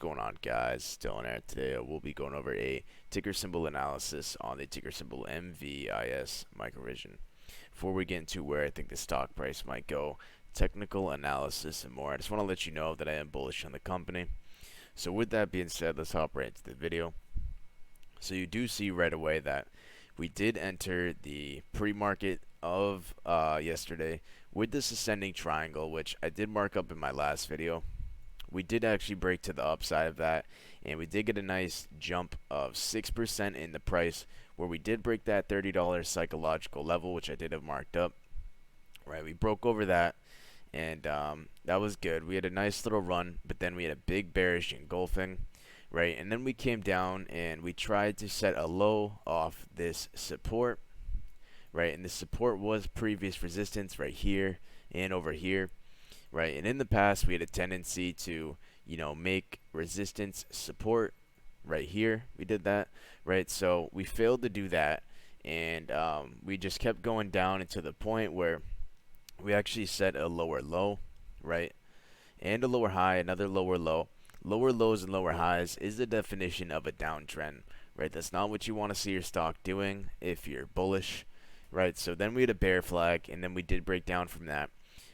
Going on, guys? Dylan here. Today we'll be going over a ticker symbol analysis on the ticker symbol MVIS microvision. Before we get into where I think the stock price might go, technical analysis and more, I just want to let you know that I am bullish on the company. So with that being said, let's hop right into the video. So you do see right away that we did enter the pre-market of yesterday with this ascending triangle, which I did mark up in my last video. We did actually break to the upside of that, and we did get a nice jump of 6% in the price, where we did break that $30 psychological level, which I did have marked up. Right, we broke over that, and that was good. We had a nice little run, but then we had a big bearish engulfing, right? And then we came down and we tried to set a low off this support, right? And the support was previous resistance right here and over here. Right, and in the past we had a tendency to, make resistance support right here. We did that, right? So we failed to do that, and we just kept going down until the point where we actually set a lower low, right? And a lower high, another lower low. Lower lows and lower highs is the definition of a downtrend, right? That's not what you want to see your stock doing if you're bullish, right? So then we had a bear flag, and then we did break down from that.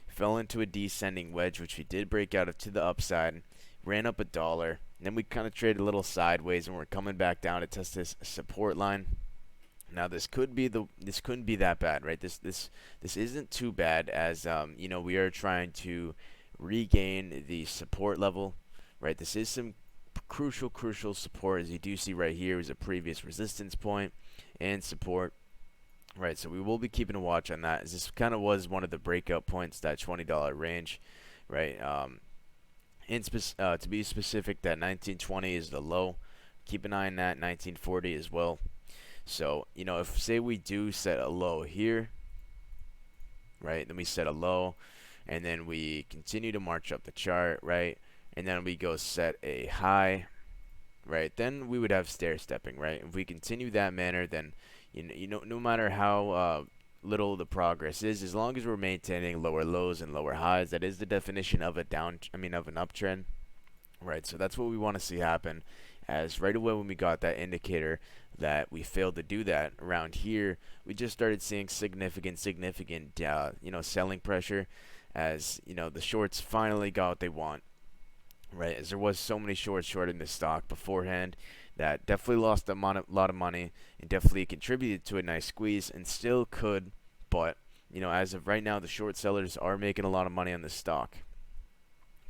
Fell into a descending wedge, which we did break out of to the upside, ran up $1, and then we kind of traded a little sideways, and we're coming back down to test this support line. Now this couldn't be that bad, right? This isn't too bad, as we are trying to regain the support level, right? This is some crucial support, as you do see right here is a previous resistance point and support. Right, so we will be keeping a watch on that, as this kind of was one of the breakout points, that $20 range, right? To be specific, that 1920 is the low. Keep an eye on that 1940 as well. So, if say we do set a low here, right, then we set a low, and then we continue to march up the chart, right, and then we go set a high, right, then we would have stair stepping, right? If we continue that manner, then no matter how little the progress is, as long as we're maintaining lower lows and lower highs, that is the definition of of an uptrend, right? So that's what we want to see happen. As right away when we got that indicator that we failed to do that around here, we just started seeing significant selling pressure, as the shorts finally got what they want, right? As there was so many shorts shorting the stock beforehand, that definitely lost a lot of money and definitely contributed to a nice squeeze, and still could, but as of right now, the short sellers are making a lot of money on this stock.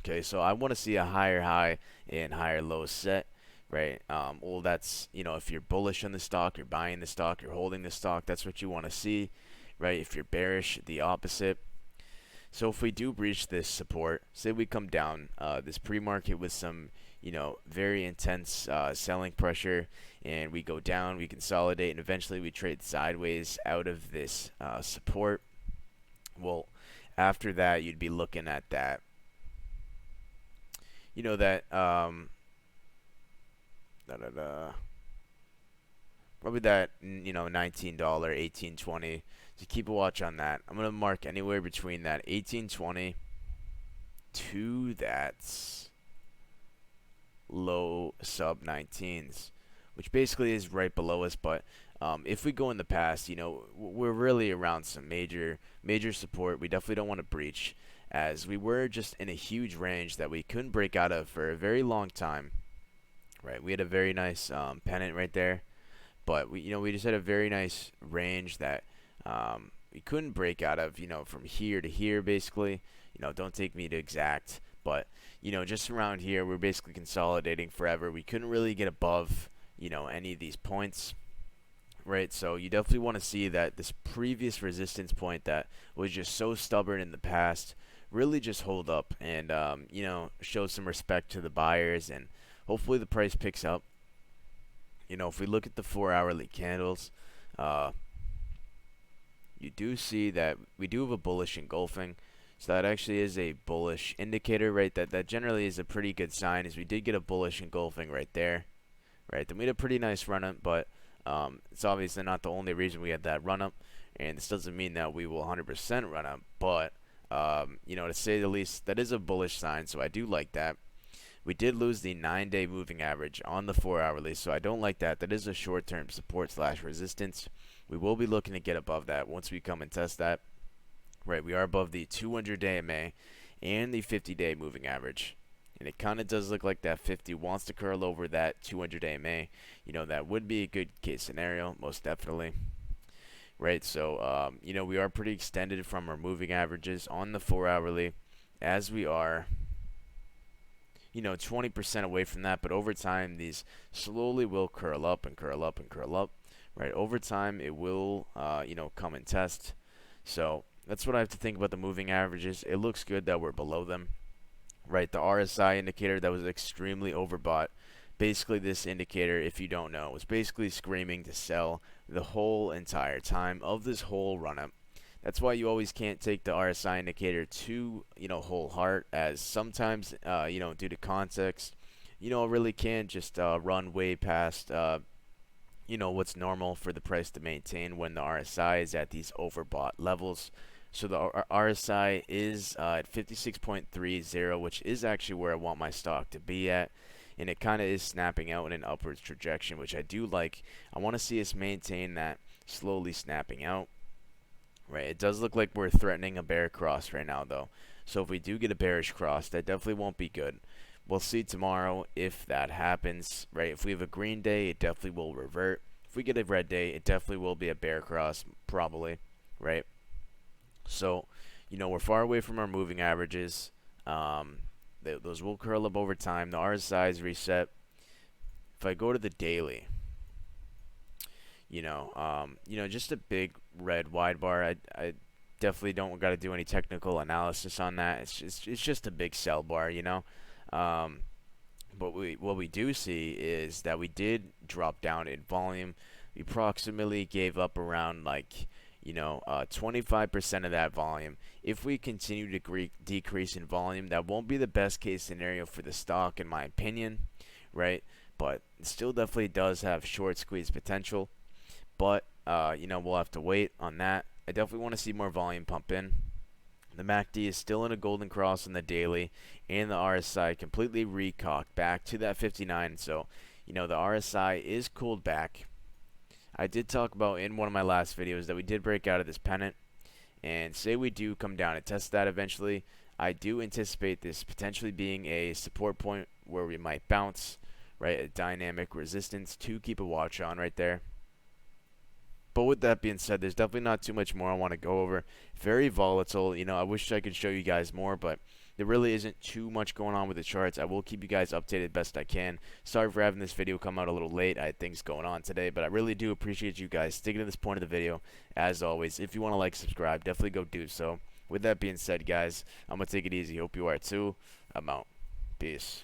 Okay, so I want to see a higher high and higher low set, right? Well, that's, if you're bullish on the stock, you're buying the stock, you're holding the stock, that's what you want to see, right? If you're bearish, the opposite. So if we do breach this support, say we come down this pre-market with some very intense selling pressure, and we go down, we consolidate, and eventually we trade sideways out of this support. Well, after that, you'd be looking at that, probably that, $19, 18.20. So keep a watch on that. I'm gonna mark anywhere between that 18.20 to that low sub 19s, which basically is right below us. But if we go in the past, we're really around some major support. We definitely don't want to breach, as we were just in a huge range that we couldn't break out of for a very long time, right? We had a very nice pennant right there, but we just had a very nice range that we couldn't break out of, from here to here, basically. Don't take me to exact, but just around here, we're basically consolidating forever. We couldn't really get above, any of these points, right? So you definitely want to see that this previous resistance point that was just so stubborn in the past really just hold up, and show some respect to the buyers, and hopefully the price picks up. If we look at the 4-hourly candles, you do see that we do have a bullish engulfing. So that actually is a bullish indicator, right? That generally is a pretty good sign, as we did get a bullish engulfing right there, right? Then we had a pretty nice run up, but it's obviously not the only reason we had that run up, and this doesn't mean that we will 100% run up, but to say the least, that is a bullish sign, so I do like that, We did lose the 9-day moving average on the 4-hourly, so I don't like that. That is a short-term support slash resistance. We will be looking to get above that once we come and test that. Right, we are above the 200-day MA and the 50-day moving average. And it kind of does look like that 50 wants to curl over that 200-day MA. You know, that would be a good case scenario, most definitely. Right, so, you know, we are pretty extended from our moving averages on the 4-hourly, as we are, you know, 20% away from that. But over time, these slowly will curl up and curl up and curl up. Right, over time, it will, you know, come and test. So that's what I have to think about the moving averages. It looks good that we're below them. Right, the RSI indicator that was extremely overbought. Basically, this indicator, if you don't know, was basically screaming to sell the whole entire time of this whole run-up. That's why you always can't take the RSI indicator to, you know, whole heart, as sometimes, you know, due to context, you know, it really can just run way past, you know, what's normal for the price to maintain when the RSI is at these overbought levels. So the RSI is at 56.30, which is actually where I want my stock to be at. And it kind of is snapping out in an upwards trajectory, which I do like. I want to see us maintain that slowly snapping out. Right, it does look like we're threatening a bear cross right now, though. So if we do get a bearish cross, that definitely won't be good. We'll see tomorrow if that happens. Right, if we have a green day, it definitely will revert. If we get a red day, it definitely will be a bear cross, probably. Right. So, you know, we're far away from our moving averages. Those will curl up over time. The RSI is reset. If I go to the daily, you know, just a big red wide bar. I definitely don't got to do any technical analysis on that. It's just a big sell bar, you know. But what we do see is that we did drop down in volume. We approximately gave up around, like, you know, 25% of that volume. If we continue to decrease in volume, that won't be the best case scenario for the stock, in my opinion, right? But it still definitely does have short squeeze potential. But, you know, we'll have to wait on that. I definitely want to see more volume pump in. The MACD is still in a golden cross on the daily, and the RSI completely recocked back to that 59. So, you know, the RSI is cooled back. I did talk about in one of my last videos that we did break out of this pennant, and say we do come down and test that eventually, I do anticipate this potentially being a support point where we might bounce, right? A dynamic resistance to keep a watch on right there. But with that being said, there's definitely not too much more I want to go over. Very volatile. You know, I wish I could show you guys more, but there really isn't too much going on with the charts. I will keep you guys updated best I can. Sorry for having this video come out a little late. I had things going on today, but I really do appreciate you guys sticking to this point of the video. As always, if you want to like, subscribe, definitely go do so. With that being said, guys, I'm going to take it easy. Hope you are too. I'm out. Peace.